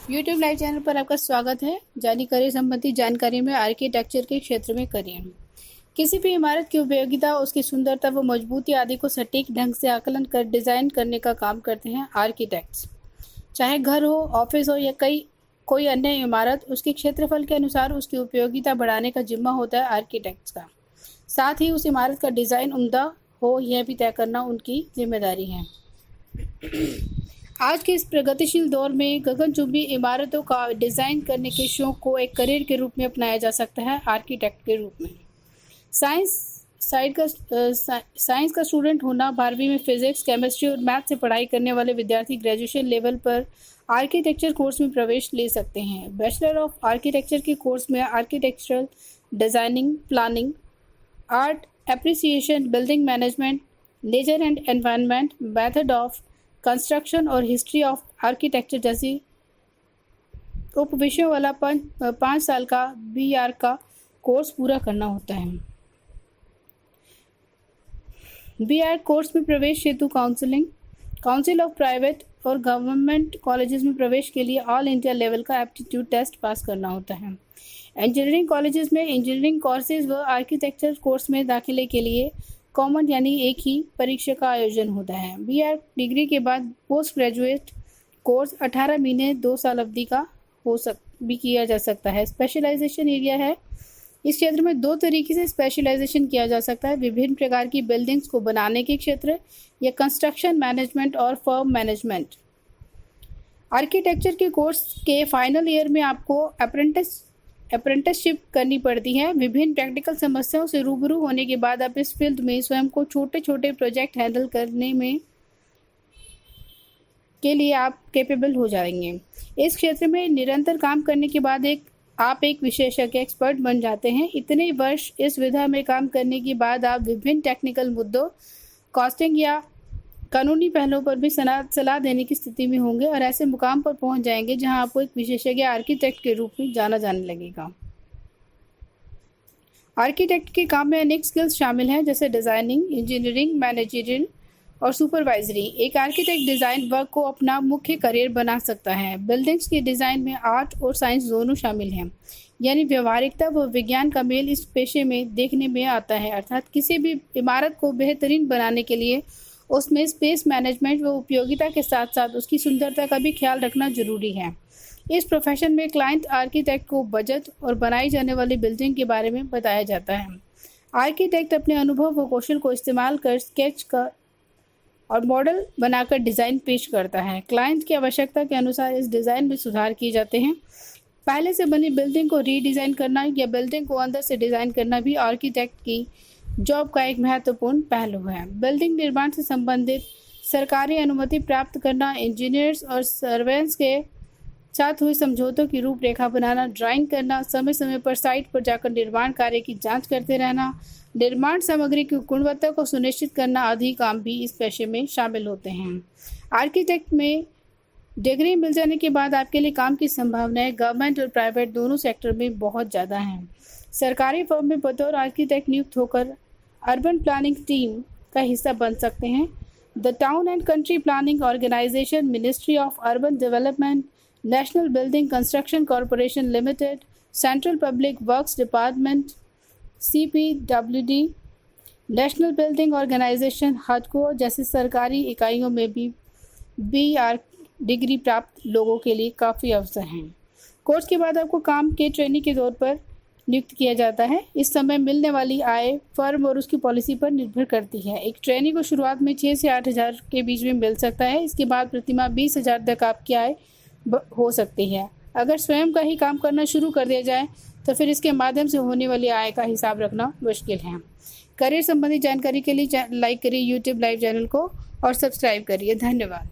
YouTube live channel पर आपका स्वागत है। जारी करियर संबंधी जानकारी में आर्किटेक्चर के क्षेत्र में करियर। किसी भी इमारत की उपयोगिता, उसकी सुंदरता व मजबूती आदि को सटीक ढंग से आकलन कर डिज़ाइन करने का काम करते हैं आर्किटेक्ट्स। चाहे घर हो, ऑफिस हो या कोई अन्य इमारत, उसके क्षेत्रफल के अनुसार उसकी उपयोगिता बढ़ाने का जिम्मा होता है आर्किटेक्ट्स का। साथ ही उस इमारत का डिज़ाइन उम्दा हो, यह भी तय करना उनकी जिम्मेदारी है। आज के इस प्रगतिशील दौर में गगनचुंबी इमारतों का डिज़ाइन करने के शौक को एक करियर के रूप में अपनाया जा सकता है आर्किटेक्ट के रूप में। साइंस का स्टूडेंट होना, 12वीं में फिजिक्स, केमिस्ट्री और मैथ से पढ़ाई करने वाले विद्यार्थी ग्रेजुएशन लेवल पर आर्किटेक्चर कोर्स में प्रवेश ले सकते हैं। बैचलर ऑफ आर्किटेक्चर के कोर्स में architectural designing, planning, art appreciation, building management, nature and environment, method of construction और हिस्ट्री ऑफ आर्किटेक्चर जैसी उपविषयों वाला 5 साल का BR का कोर्स पूरा करना होता है। BR कोर्स में प्रवेश हेतु काउंसिल ऑफ प्राइवेट और गवर्नमेंट कॉलेजेस में प्रवेश के लिए ऑल इंडिया लेवल का एप्टीट्यूड टेस्ट पास करना होता है। इंजीनियरिंग कॉलेजेस में इंजीनियरिंग कोर्सेज व आर्किटेक्चर कोर्स में दाखिले के लिए कॉमन यानी एक ही परीक्षा का आयोजन होता है। BR डिग्री के बाद पोस्ट ग्रेजुएट कोर्स 18 महीने 2 साल अवधि का भी किया जा सकता है। स्पेशलाइजेशन एरिया है। इस क्षेत्र में 2 तरीके से स्पेशलाइजेशन किया जा सकता है: विभिन्न प्रकार की बिल्डिंग्स को बनाने के क्षेत्र या कंस्ट्रक्शन मैनेजमेंट और फर्म मैनेजमेंट। आर्किटेक्चर के कोर्स के फाइनल ईयर में आपको अप्रेंटिसशिप करनी पड़ती है। विभिन्न प्रैक्टिकल समस्याओं से रूबरू होने के बाद आप इस फील्ड में स्वयं को छोटे छोटे प्रोजेक्ट हैंडल करने में के लिए आप कैपेबल हो जाएंगे। इस क्षेत्र में निरंतर काम करने के बाद आप एक विशेषज्ञ एक्सपर्ट बन जाते हैं। इतने वर्ष इस विधा में काम करने के बाद आप विभिन्न टेक्निकल मुद्दों, कॉस्टिंग या कानूनी पहलुओं पर भी सलाह देने की स्थिति में होंगे और ऐसे मुकाम पर पहुंच जाएंगे जहां आपको एक विशेषज्ञ आर्किटेक्ट के रूप में जाना जाने लगेगा। आर्किटेक्ट के काम में अनेक स्किल्स शामिल हैं, जैसे डिज़ाइनिंग, इंजीनियरिंग, मैनेजरियल और सुपरवाइजरी। एक आर्किटेक्ट डिज़ाइन वर्क को अपना मुख्य करियर बना सकता है। बिल्डिंग्स के डिज़ाइन में आर्ट और साइंस दोनों शामिल हैं, यानी व्यवहारिकता व विज्ञान का मेल इस पेशे में देखने में आता है। अर्थात किसी भी इमारत को बेहतरीन बनाने के लिए उसमें स्पेस मैनेजमेंट व उपयोगिता के साथ साथ उसकी सुंदरता का भी ख्याल रखना जरूरी है। इस प्रोफेशन में क्लाइंट आर्किटेक्ट को बजट और बनाई जाने वाली बिल्डिंग के बारे में बताया जाता है। आर्किटेक्ट अपने अनुभव व कौशल को इस्तेमाल कर स्केच कर और मॉडल बनाकर डिज़ाइन पेश करता है। क्लाइंट की आवश्यकता के अनुसार इस डिज़ाइन में सुधार किए जाते हैं। पहले से बनी बिल्डिंग को रीडिज़ाइन करना या बिल्डिंग को अंदर से डिज़ाइन करना भी आर्किटेक्ट की जॉब का एक महत्वपूर्ण पहलू है। बिल्डिंग निर्माण से संबंधित सरकारी अनुमति प्राप्त करना, इंजीनियर्स और सर्वेयर्स के साथ हुए समझौतों की रूपरेखा बनाना, ड्राइंग करना, समय समय पर साइट पर जाकर निर्माण कार्य की जांच करते रहना, निर्माण सामग्री की गुणवत्ता को सुनिश्चित करना आदि काम भी इस पेशे में शामिल होते हैं। आर्किटेक्ट में डिग्री मिल जाने के बाद आपके लिए काम की संभावनाएं गवर्नमेंट और प्राइवेट दोनों सेक्टर में बहुत ज़्यादा हैं। सरकारी फर्म में बतौर आर्किटेक्ट नियुक्त होकर अर्बन प्लानिंग टीम का हिस्सा बन सकते हैं। The town and country planning organisation, ministry of urban development, national building construction corporation limited, central public works department, CPWD, national building organisation, HUDCO जैसी सरकारी इकाइयों में भी BR डिग्री प्राप्त लोगों के लिए काफ़ी अवसर हैं। कोर्स के बाद आपको काम के ट्रेनी के तौर पर नियुक्त किया जाता है। इस समय मिलने वाली आय फर्म और उसकी पॉलिसी पर निर्भर करती है। एक ट्रेनी को शुरुआत में 6 से 8 हज़ार के बीच में मिल सकता है। इसके बाद प्रतिमाह 20 हज़ार तक आपकी आय हो सकती है। अगर स्वयं का ही काम करना शुरू कर दिया जाए तो फिर इसके माध्यम से होने वाली आय का हिसाब रखना मुश्किल है। करियर संबंधी जानकारी के लिए लाइक करिए यूट्यूब लाइव चैनल को और सब्सक्राइब करिए। धन्यवाद।